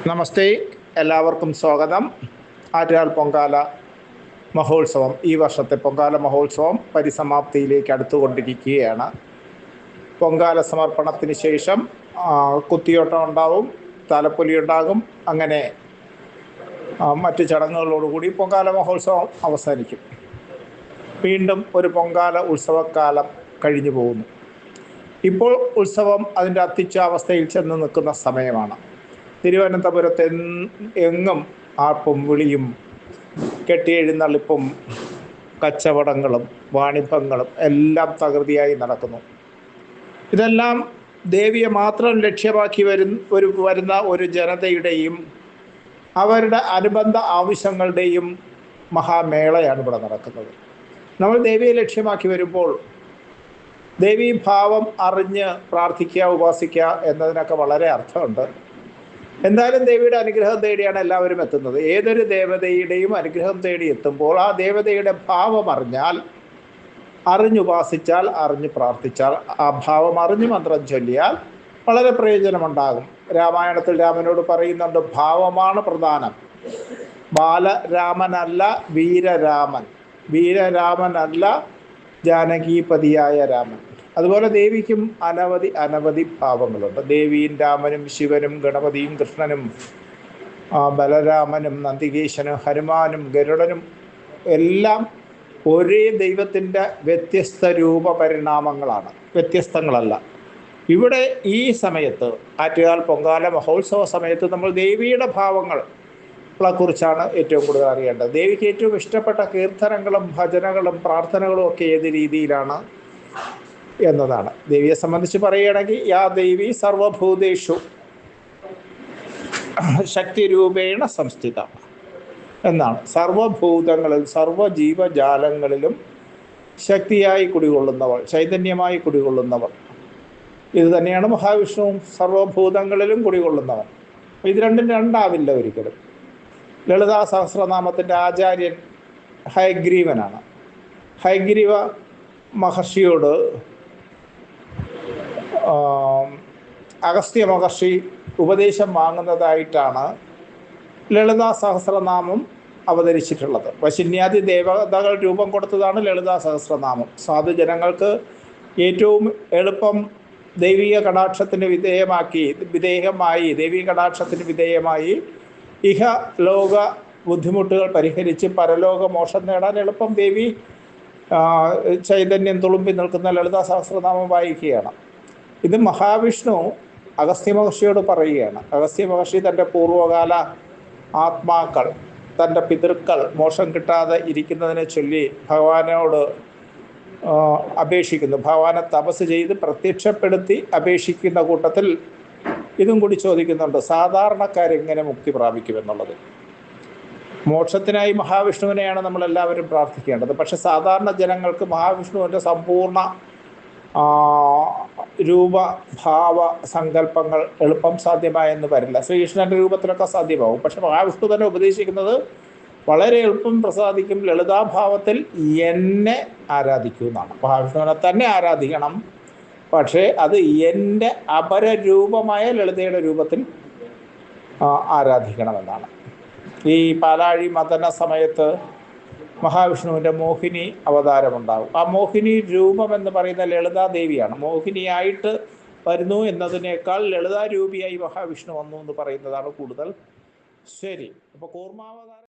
നമസ്തേ, എല്ലാവർക്കും സ്വാഗതം. ആറ്റുകാൽ പൊങ്കാല മഹോത്സവം, ഈ വർഷത്തെ പൊങ്കാല മഹോത്സവം പരിസമാപ്തിയിലേക്ക് അടുത്തുകൊണ്ടിരിക്കുകയാണ്. പൊങ്കാല സമർപ്പണത്തിന് ശേഷം കുത്തിയോട്ടം ഉണ്ടാവും, താലപ്പൊലി ഉണ്ടാകും. അങ്ങനെ മറ്റു ചടങ്ങുകളോടുകൂടി പൊങ്കാല മഹോത്സവം അവസാനിക്കും. വീണ്ടും ഒരു പൊങ്കാല ഉത്സവക്കാലം കഴിഞ്ഞു പോകുന്നു. ഇപ്പോൾ ഉത്സവം അതിൻ്റെ അത്യുച്ഛാവസ്ഥയിൽ ചെന്ന് നിൽക്കുന്ന സമയമാണ്. തിരുവനന്തപുരത്ത് എങ്ങും ആർപ്പും വിളിയും കെട്ടിയെഴുന്നള്ളിപ്പും കച്ചവടങ്ങളും വാണിഭങ്ങളും എല്ലാം തകൃതിയായി നടക്കുന്നു. ഇതെല്ലാം ദേവിയെ മാത്രം ലക്ഷ്യമാക്കി വരുന്ന ഒരു ജനതയുടെയും അവരുടെ അനുബന്ധ ആവശ്യങ്ങളുടെയും മഹാമേളയാണ് ഇവിടെ നടക്കുന്നത്. നമ്മൾ ദേവിയെ ലക്ഷ്യമാക്കി വരുമ്പോൾ ദേവീഭാവം അറിഞ്ഞ് പ്രാർത്ഥിക്കുക, ഉപാസിക്കുക എന്നതിനൊക്കെ വളരെ അർത്ഥമുണ്ട്. എന്തായാലും ദേവിയുടെ അനുഗ്രഹം തേടിയാണ് എല്ലാവരും എത്തുന്നത്. ഏതൊരു ദേവതയുടെയും അനുഗ്രഹം തേടി എത്തുമ്പോൾ ആ ദേവതയുടെ ഭാവം അറിഞ്ഞാൽ, അറിഞ്ഞുപാസിച്ചാൽ, അറിഞ്ഞ് പ്രാർത്ഥിച്ചാൽ, ആ ഭാവം അറിഞ്ഞ് മന്ത്രം ചൊല്ലിയാൽ വളരെ പ്രയോജനമുണ്ടാകും. രാമായണത്തിൽ രാമനോട് പറയുന്നുണ്ട്, ഭാവമാണ് പ്രധാനം. ബാലരാമനല്ല വീരരാമൻ, വീരരാമനല്ല ജാനകീപതിയായ രാമൻ. അതുപോലെ ദേവിക്കും അനവധി ഭാവങ്ങളുണ്ട്. ദേവിയും രാമനും ശിവനും ഗണപതിയും കൃഷ്ണനും ബലരാമനും നന്ദികേശനും ഹനുമാനും ഗരുഡനും എല്ലാം ഒരേ ദൈവത്തിൻ്റെ വ്യത്യസ്ത രൂപപരിണാമങ്ങളാണ്, വ്യത്യസ്തങ്ങളല്ല. ഇവിടെ ഈ സമയത്ത് ആറ്റുകാൽ പൊങ്കാല മഹോത്സവ സമയത്ത് നമ്മൾ ദേവിയുടെ ഭാവങ്ങളെ കുറിച്ചാണ് ഏറ്റവും കൂടുതൽ അറിയേണ്ടത്. ദേവിക്ക് ഏറ്റവും ഇഷ്ടപ്പെട്ട കീർത്തനങ്ങളും ഭജനകളും പ്രാർത്ഥനകളും ഒക്കെ ഏത് രീതിയിലാണ് എന്നതാണ്. ദേവിയെ സംബന്ധിച്ച് പറയുകയാണെങ്കിൽ, യാ ദേവി സർവഭൂതേഷു ശക്തിരൂപേണ സംസ്ഥിത എന്നാണ്. സർവഭൂതങ്ങളിൽ, സർവജീവജാലങ്ങളിലും ശക്തിയായി കുടികൊള്ളുന്നവൾ, ചൈതന്യമായി കുടികൊള്ളുന്നവൾ. ഇത് തന്നെയാണ് മഹാവിഷ്ണുവും, സർവഭൂതങ്ങളിലും കുടികൊള്ളുന്നവൻ. ഇത് രണ്ടും രണ്ടാവില്ല ഒരിക്കലും. ലളിതാ സഹസ്രനാമത്തിൻ്റെ ആചാര്യൻ ഹയഗ്രീവനാണ്. ഹയഗ്രീവ മഹർഷിയോട് അഗസ്ത്യ മഹർഷി ഉപദേശം വാങ്ങുന്നതായിട്ടാണ് ലളിതാ സഹസ്രനാമം അവതരിച്ചിട്ടുള്ളത്. വശിന്യാദി ദേവതകൾ രൂപം കൊടുത്തതാണ് ലളിതാ സഹസ്രനാമം. സാധുജനങ്ങൾക്ക് ഏറ്റവും എളുപ്പം ദൈവിക കടാക്ഷത്തിന് ദൈവിക കടാക്ഷത്തിന് വിധേയമായി ഇഹ ലോക ബുദ്ധിമുട്ടുകൾ പരിഹരിച്ച് പരലോക മോക്ഷം നേടാൻ എളുപ്പം ദേവി ചൈതന്യം തുളുമ്പി നിൽക്കുന്ന ലളിതാ സഹസ്രനാമം വായിക്കുകയാണ്. ഇത് മഹാവിഷ്ണു അഗസ്ത്യ മഹർഷിയോട് പറയുകയാണ്. അഗസ്ത്യ മഹർഷി തൻ്റെ പൂർവ്വകാല ആത്മാക്കൾ, തൻ്റെ പിതൃക്കൾ മോക്ഷം കിട്ടാതെ ഇരിക്കുന്നതിനെ ചൊല്ലി ഭഗവാനോട് അപേക്ഷിക്കുന്നു. ഭഗവാനെ തപസ് ചെയ്ത് പ്രത്യക്ഷപ്പെടുത്തി അപേക്ഷിക്കുന്ന കൂട്ടത്തിൽ ഇതും കൂടി ചോദിക്കുന്നുണ്ട്, സാധാരണക്കാരെങ്ങനെ മുക്തി പ്രാപിക്കുമെന്നുള്ളത്. മോക്ഷത്തിനായി മഹാവിഷ്ണുവിനെയാണ് നമ്മളെല്ലാവരും പ്രാർത്ഥിക്കേണ്ടത്. പക്ഷെ സാധാരണ ജനങ്ങൾക്ക് മഹാവിഷ്ണുവിൻ്റെ സമ്പൂർണ്ണ രൂപഭാവ സങ്കല്പങ്ങൾ എളുപ്പം സാധ്യമായെന്ന് വരില്ല. ശ്രീകൃഷ്ണൻ്റെ രൂപത്തിലൊക്കെ സാധ്യമാവും. പക്ഷെ മഹാവിഷ്ണു തന്നെ ഉപദേശിക്കുന്നത് വളരെ എളുപ്പം പ്രസാദിക്കും, ലളിതാഭാവത്തിൽ എന്നെ ആരാധിക്കൂ എന്നാണ്. മഹാവിഷ്ണുവിനെ തന്നെ ആരാധിക്കണം, പക്ഷേ അത് എൻ്റെ അപരരൂപമായ ലളിതയുടെ രൂപത്തിൽ ആരാധിക്കണമെന്നാണ്. ഈ പാലാഴി മദന സമയത്ത് മഹാവിഷ്ണുവിൻ്റെ മോഹിനി അവതാരമുണ്ടാകും. ആ മോഹിനി രൂപം എന്ന് പറയുന്ന ലളിതാദേവിയാണ്. മോഹിനിയായിട്ട് വരുന്നു എന്നതിനേക്കാൾ ലളിതാരൂപിയായി മഹാവിഷ്ണു വന്നു എന്ന് പറയുന്നതാണ് കൂടുതൽ ശരി. അപ്പോൾ കൂർമാവതാരം